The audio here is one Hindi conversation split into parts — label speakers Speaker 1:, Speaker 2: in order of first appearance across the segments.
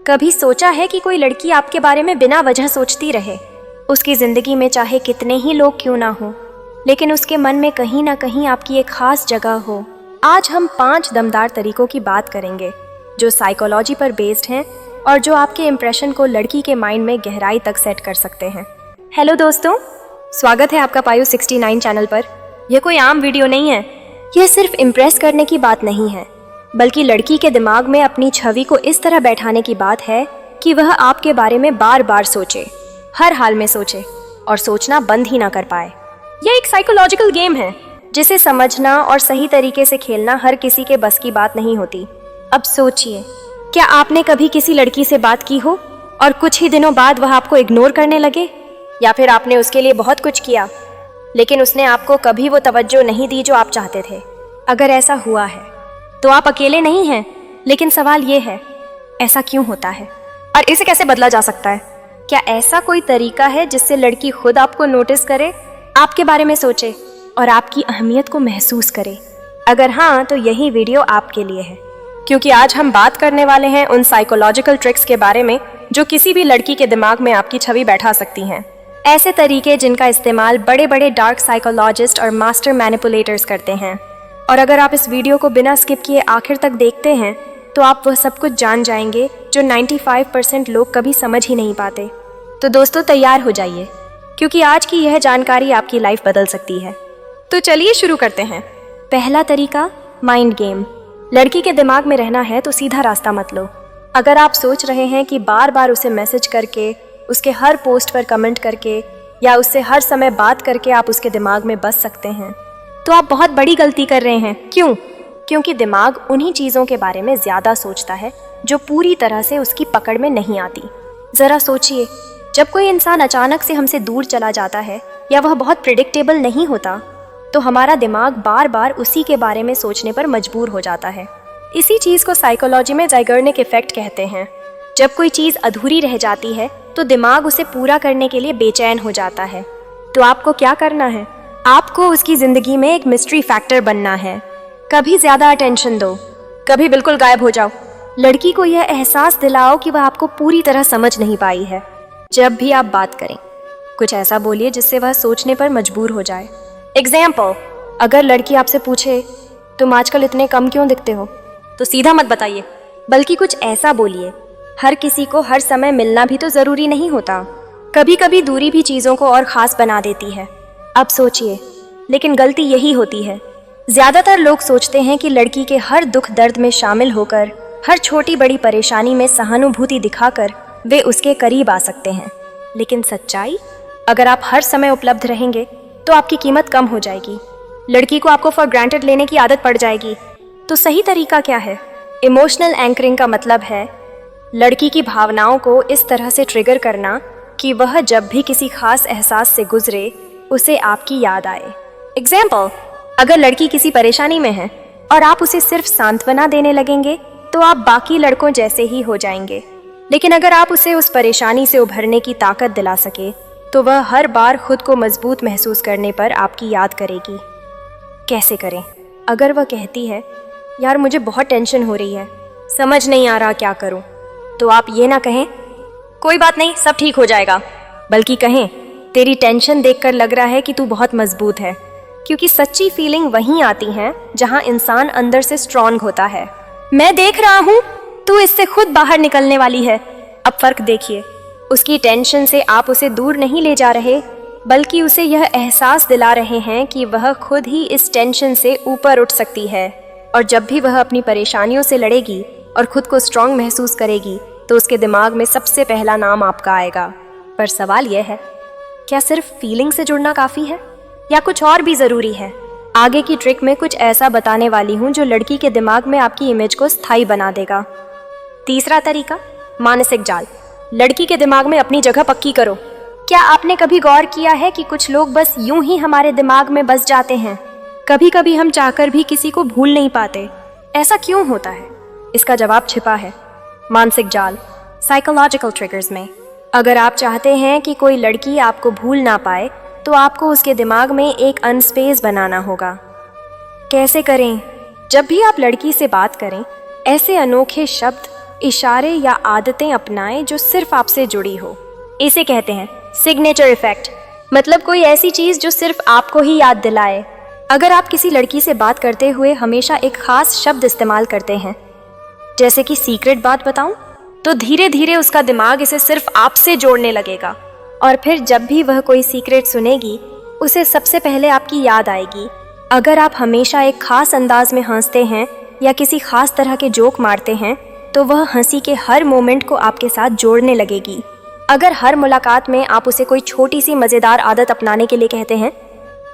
Speaker 1: कभी सोचा है कि कोई लड़की आपके बारे में बिना वजह सोचती रहे? उसकी ज़िंदगी में चाहे कितने ही लोग क्यों ना हो, लेकिन उसके मन में कहीं ना कहीं आपकी एक खास जगह हो। आज हम 5 दमदार तरीकों की बात करेंगे जो साइकोलॉजी पर बेस्ड हैं और जो आपके इम्प्रेशन को लड़की के माइंड में गहराई तक सेट कर सकते हैं। हेलो दोस्तों, स्वागत है आपका पायु 69 चैनल पर। यह कोई आम वीडियो नहीं है। यह सिर्फ इम्प्रेस करने की बात नहीं है, बल्कि लड़की के दिमाग में अपनी छवि को इस तरह बैठाने की बात है कि वह आपके बारे में बार बार सोचे, हर हाल में सोचे और सोचना बंद ही ना कर पाए। यह एक साइकोलॉजिकल गेम है जिसे समझना और सही तरीके से खेलना हर किसी के बस की बात नहीं होती। अब सोचिए, क्या आपने कभी किसी लड़की से बात की हो और कुछ ही दिनों बाद वह आपको इग्नोर करने लगे, या फिर आपने उसके लिए बहुत कुछ किया लेकिन उसने आपको कभी वो तवज्जो नहीं दी जो आप चाहते थे? अगर ऐसा हुआ है तो आप अकेले नहीं हैं, लेकिन सवाल ये है, ऐसा क्यों होता है और इसे कैसे बदला जा सकता है? क्या ऐसा कोई तरीका है जिससे लड़की खुद आपको नोटिस करे, आपके बारे में सोचे और आपकी अहमियत को महसूस करे? अगर हाँ, तो यही वीडियो आपके लिए है, क्योंकि आज हम बात करने वाले हैं उन साइकोलॉजिकल ट्रिक्स के बारे में जो किसी भी लड़की के दिमाग में आपकी छवि बैठा सकती हैं। ऐसे तरीके जिनका इस्तेमाल बड़े बड़े डार्क साइकोलॉजिस्ट और मास्टर मैनिपुलेटर्स करते हैं। और अगर आप इस वीडियो को बिना स्किप किए आखिर तक देखते हैं तो आप वह सब कुछ जान जाएंगे जो 95% लोग कभी समझ ही नहीं पाते। तो दोस्तों, तैयार हो जाइए, क्योंकि आज की यह जानकारी आपकी लाइफ बदल सकती है। तो चलिए शुरू करते हैं। पहला तरीका, माइंड गेम। लड़की के दिमाग में रहना है तो सीधा रास्ता मत लो। अगर आप सोच रहे हैं कि बार बार उसे मैसेज करके, उसके हर पोस्ट पर कमेंट करके या उससे हर समय बात करके आप उसके दिमाग में बस सकते हैं, तो आप बहुत बड़ी गलती कर रहे हैं। क्यों? क्योंकि दिमाग उन्हीं चीज़ों के बारे में ज़्यादा सोचता है जो पूरी तरह से उसकी पकड़ में नहीं आती। ज़रा सोचिए, जब कोई इंसान अचानक से हमसे दूर चला जाता है या वह बहुत प्रिडिक्टेबल नहीं होता, तो हमारा दिमाग बार बार उसी के बारे में सोचने पर मजबूर हो जाता है। इसी चीज़ को साइकोलॉजी में ज़ाइगर्निक इफेक्ट कहते हैं। जब कोई चीज़ अधूरी रह जाती है तो दिमाग उसे पूरा करने के लिए बेचैन हो जाता है। तो आपको क्या करना है? आपको उसकी ज़िंदगी में एक मिस्ट्री फैक्टर बनना है। कभी ज़्यादा अटेंशन दो, कभी बिल्कुल गायब हो जाओ। लड़की को यह एहसास दिलाओ कि वह आपको पूरी तरह समझ नहीं पाई है। जब भी आप बात करें, कुछ ऐसा बोलिए जिससे वह सोचने पर मजबूर हो जाए। एग्जाम्पल, अगर लड़की आपसे पूछे, तुम आजकल इतने कम क्यों दिखते हो, तो सीधा मत बताइए, बल्कि कुछ ऐसा बोलिए, हर किसी को हर समय मिलना भी तो ज़रूरी नहीं होता। कभी कभी दूरी भी चीज़ों को और ख़ास बना देती है। अब सोचिए, लेकिन गलती यही होती है। ज़्यादातर लोग सोचते हैं कि लड़की के हर दुख दर्द में शामिल होकर, हर छोटी बड़ी परेशानी में सहानुभूति दिखाकर वे उसके करीब आ सकते हैं। लेकिन सच्चाई, अगर आप हर समय उपलब्ध रहेंगे तो आपकी कीमत कम हो जाएगी। लड़की को आपको फॉर ग्रांटेड लेने की आदत पड़ जाएगी। तो सही तरीका क्या है? इमोशनल एंकरिंग का मतलब है लड़की की भावनाओं को इस तरह से ट्रिगर करना कि वह जब भी किसी खास एहसास से गुजरे उसे आपकी याद आए। एग्जाम्पल, अगर लड़की किसी परेशानी में है और आप उसे सिर्फ सांत्वना देने लगेंगे तो आप बाकी लड़कों जैसे ही हो जाएंगे। लेकिन अगर आप उसे उस परेशानी से उभरने की ताकत दिला सके तो वह हर बार खुद को मजबूत महसूस करने पर आपकी याद करेगी। कैसे करें? अगर वह कहती है, यार मुझे बहुत टेंशन हो रही है, समझ नहीं आ रहा क्या करूं, तो आप ये ना कहें, कोई बात नहीं, सब ठीक हो जाएगा, बल्कि कहें, तेरी टेंशन देखकर लग रहा है कि तू बहुत मजबूत है। क्योंकि सच्ची फीलिंग वहीं आती है जहां इंसान अंदर से स्ट्रांग होता है। मैं देख रहा हूं, तू इससे खुद बाहर निकलने वाली है। अब फर्क देखिए, उसकी टेंशन से आप उसे दूर नहीं ले जा रहे, बल्कि उसे यह एहसास दिला रहे हैं कि वह खुद ही इस टेंशन से ऊपर उठ सकती है। और जब भी वह अपनी परेशानियों से लड़ेगी और खुद को स्ट्रांग महसूस करेगी तो उसके दिमाग में सबसे पहला नाम आपका आएगा। पर सवाल यह है, क्या सिर्फ फीलिंग से जुड़ना काफ़ी है या कुछ और भी ज़रूरी है? आगे की ट्रिक में कुछ ऐसा बताने वाली हूँ जो लड़की के दिमाग में आपकी इमेज को स्थायी बना देगा। तीसरा तरीका, मानसिक जाल। लड़की के दिमाग में अपनी जगह पक्की करो। क्या आपने कभी गौर किया है कि कुछ लोग बस यूं ही हमारे दिमाग में बस जाते हैं? कभी कभी हम चाहकर भी किसी को भूल नहीं पाते। ऐसा क्यों होता है? इसका जवाब छिपा है मानसिक जाल, साइकोलॉजिकल ट्रिगर्स में। अगर आप चाहते हैं कि कोई लड़की आपको भूल ना पाए तो आपको उसके दिमाग में एक अनस्पेस बनाना होगा। कैसे करें? जब भी आप लड़की से बात करें, ऐसे अनोखे शब्द इशारे या आदतें अपनाएं जो सिर्फ आपसे जुड़ी हो। इसे कहते हैं सिग्नेचर इफेक्ट, मतलब कोई ऐसी चीज जो सिर्फ आपको ही याद दिलाए। अगर आप किसी लड़की से बात करते हुए हमेशा एक खास शब्द इस्तेमाल करते हैं, जैसे कि सीक्रेट बात बताऊं, तो धीरे धीरे उसका दिमाग इसे सिर्फ आपसे जोड़ने लगेगा और फिर जब भी वह कोई सीक्रेट सुनेगी उसे सबसे पहले आपकी याद आएगी। अगर आप हमेशा एक खास अंदाज में हंसते हैं या किसी खास तरह के जोक मारते हैं तो वह हंसी के हर मोमेंट को आपके साथ जोड़ने लगेगी। अगर हर मुलाकात में आप उसे कोई छोटी सी मज़ेदार आदत अपनाने के लिए कहते हैं,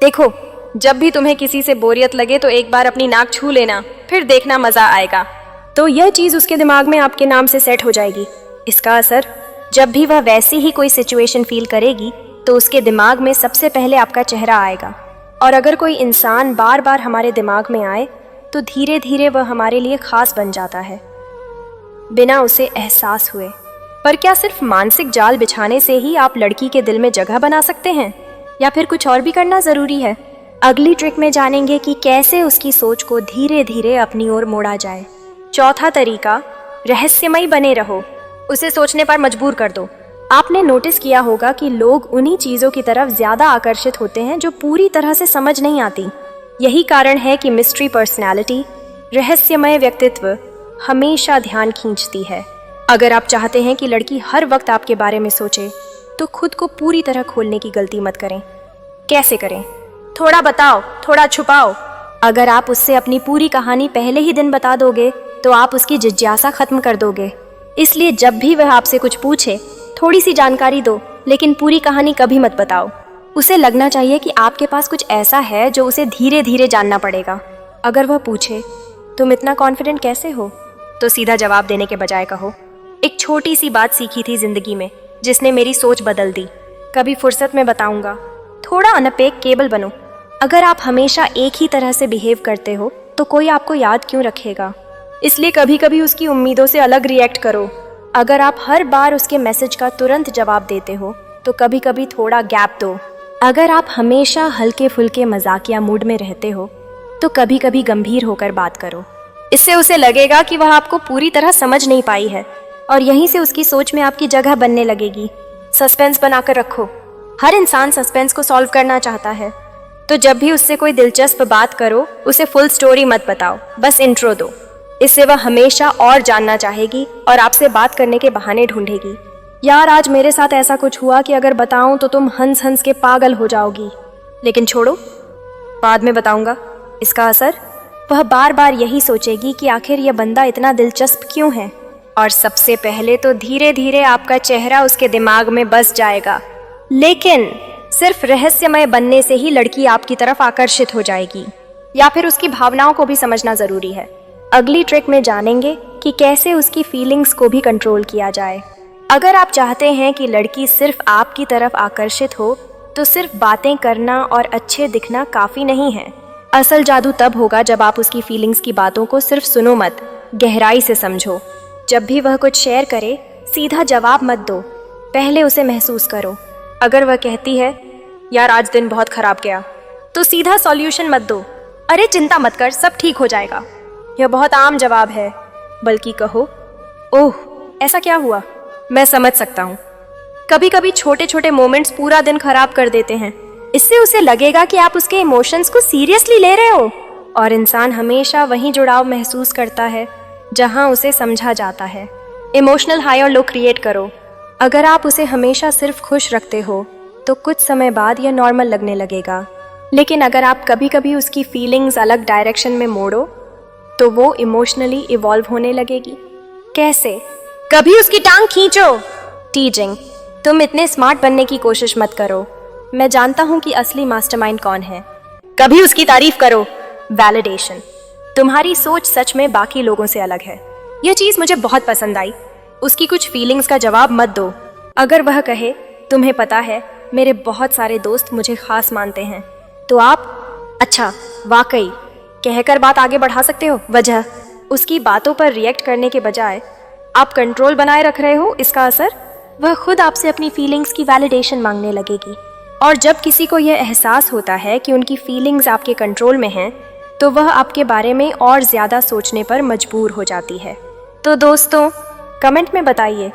Speaker 1: देखो जब भी तुम्हें किसी से बोरियत लगे तो एक बार अपनी नाक छू लेना, फिर देखना मज़ा आएगा, तो यह चीज़ उसके दिमाग में आपके नाम से सेट हो जाएगी। इसका असर, जब भी वह वैसी ही कोई सिचुएशन फील करेगी तो उसके दिमाग में सबसे पहले आपका चेहरा आएगा। और अगर कोई इंसान बार बार हमारे दिमाग में आए तो धीरे धीरे वह हमारे लिए खास बन जाता है, बिना उसे एहसास हुए। पर क्या सिर्फ मानसिक जाल बिछाने से ही आप लड़की के दिल में जगह बना सकते हैं, या फिर कुछ और भी करना ज़रूरी है? अगली ट्रिक में जानेंगे कि कैसे उसकी सोच को धीरे धीरे अपनी ओर मोड़ा जाए। चौथा तरीका, रहस्यमयी बने रहो, उसे सोचने पर मजबूर कर दो। आपने नोटिस किया होगा कि लोग उन्हीं चीज़ों की तरफ ज़्यादा आकर्षित होते हैं जो पूरी तरह से समझ नहीं आती। यही कारण है कि मिस्ट्री पर्सनैलिटी, रहस्यमय व्यक्तित्व हमेशा ध्यान खींचती है। अगर आप चाहते हैं कि लड़की हर वक्त आपके बारे में सोचे तो खुद को पूरी तरह खोलने की गलती मत करें। कैसे करें? थोड़ा बताओ, थोड़ा छुपाओ। अगर आप उससे अपनी पूरी कहानी पहले ही दिन बता दोगे तो आप उसकी जिज्ञासा खत्म कर दोगे। इसलिए जब भी वह आपसे कुछ पूछे, थोड़ी सी जानकारी दो, लेकिन पूरी कहानी कभी मत बताओ। उसे लगना चाहिए कि आपके पास कुछ ऐसा है जो उसे धीरे धीरे जानना पड़ेगा। अगर वह पूछे तुम इतना कॉन्फिडेंट कैसे हो, तो सीधा जवाब देने के बजाय कहो, एक छोटी सी बात सीखी थी जिंदगी में जिसने मेरी सोच बदल दी, कभी फुर्सत में बताऊंगा। थोड़ा अनपेक्षेबल बनो। अगर आप हमेशा एक ही तरह से बिहेव करते हो तो कोई आपको याद क्यों रखेगा? इसलिए कभी कभी उसकी उम्मीदों से अलग रिएक्ट करो। अगर आप हर बार उसके मैसेज का तुरंत जवाब देते हो तो कभी कभी थोड़ा गैप दो। अगर आप हमेशा हल्के फुल्के मजाकिया मूड में रहते हो तो कभी कभी गंभीर होकर बात करो। इससे उसे लगेगा कि वह आपको पूरी तरह समझ नहीं पाई है और यहीं से उसकी सोच में आपकी जगह बनने लगेगी। सस्पेंस बनाकर रखो। हर इंसान सस्पेंस को सॉल्व करना चाहता है, तो जब भी उससे कोई दिलचस्प बात करो उसे फुल स्टोरी मत बताओ, बस इंट्रो दो। इससे वह हमेशा और जानना चाहेगी और आपसे बात करने के बहाने ढूंढेगी। यार आज मेरे साथ ऐसा कुछ हुआ कि अगर बताऊं तो तुम हंस हंस के पागल हो जाओगी, लेकिन छोड़ो बाद में बताऊंगा। इसका असर, वह बार बार यही सोचेगी कि आखिर यह बंदा इतना दिलचस्प क्यों है, और सबसे पहले तो धीरे धीरे आपका चेहरा उसके दिमाग में बस जाएगा। लेकिन सिर्फ रहस्यमय बनने से ही लड़की आपकी तरफ आकर्षित हो जाएगी, या फिर उसकी भावनाओं को भी समझना जरूरी है। अगली ट्रिक में जानेंगे कि कैसे उसकी फीलिंग्स को भी कंट्रोल किया जाए। अगर आप चाहते हैं कि लड़की सिर्फ आपकी तरफ आकर्षित हो तो सिर्फ बातें करना और अच्छे दिखना काफ़ी नहीं है। असल जादू तब होगा जब आप उसकी फीलिंग्स की बातों को सिर्फ सुनो मत, गहराई से समझो। जब भी वह कुछ शेयर करे सीधा जवाब मत दो, पहले उसे महसूस करो। अगर वह कहती है यार आज दिन बहुत खराब गया, तो सीधा सॉल्यूशन मत दो, अरे चिंता मत कर सब ठीक हो जाएगा। यह बहुत आम जवाब है, बल्कि कहो ओह ऐसा क्या हुआ, मैं समझ सकता हूँ। कभी कभी छोटे छोटे मोमेंट्स पूरा दिन खराब कर देते हैं। इससे उसे लगेगा कि आप उसके इमोशंस को सीरियसली ले रहे हो, और इंसान हमेशा वहीं जुड़ाव महसूस करता है जहां उसे समझा जाता है। इमोशनल हाई और लो क्रिएट करो। अगर आप उसे हमेशा सिर्फ खुश रखते हो तो कुछ समय बाद यह नॉर्मल लगने लगेगा, लेकिन अगर आप कभी कभी उसकी फीलिंग्स अलग डायरेक्शन में मोड़ो तो वो इमोशनली इवॉल्व होने लगेगी। कैसे? कभी उसकी टांग खींचो। टीजिंग, तुम इतने स्मार्ट बनने की कोशिश मत करो, मैं जानता हूं कि असली मास्टरमाइंड कौन है। कभी उसकी तारीफ करो। वैलिडेशन, तुम्हारी सोच सच में बाकी लोगों से अलग है, यह चीज मुझे बहुत पसंद आई। उसकी कुछ फीलिंग्स का जवाब मत दो। अगर वह कहे तुम्हें पता है मेरे बहुत सारे दोस्त मुझे खास मानते हैं, तो आप अच्छा वाकई कहकर बात आगे बढ़ा सकते हो। वजह, उसकी बातों पर रिएक्ट करने के बजाय आप कंट्रोल बनाए रख रहे हो। इसका असर, वह खुद आपसे अपनी फीलिंग्स की वैलिडेशन मांगने लगेगी, और जब किसी को यह एहसास होता है कि उनकी फीलिंग्स आपके कंट्रोल में हैं, तो वह आपके बारे में और ज़्यादा सोचने पर मजबूर हो जाती है। तो दोस्तों, कमेंट में बताइए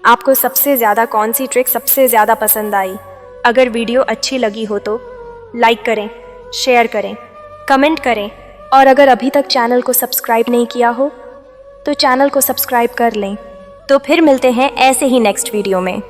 Speaker 1: आपको सबसे ज़्यादा कौन सी ट्रिक सबसे ज़्यादा पसंद आई। अगर वीडियो अच्छी लगी हो तो लाइक करें, शेयर करें, कमेंट करें और अगर अभी तक चैनल को सब्सक्राइब नहीं किया हो तो चैनल को सब्सक्राइब कर लें। तो फिर मिलते हैं ऐसे ही नेक्स्ट वीडियो में।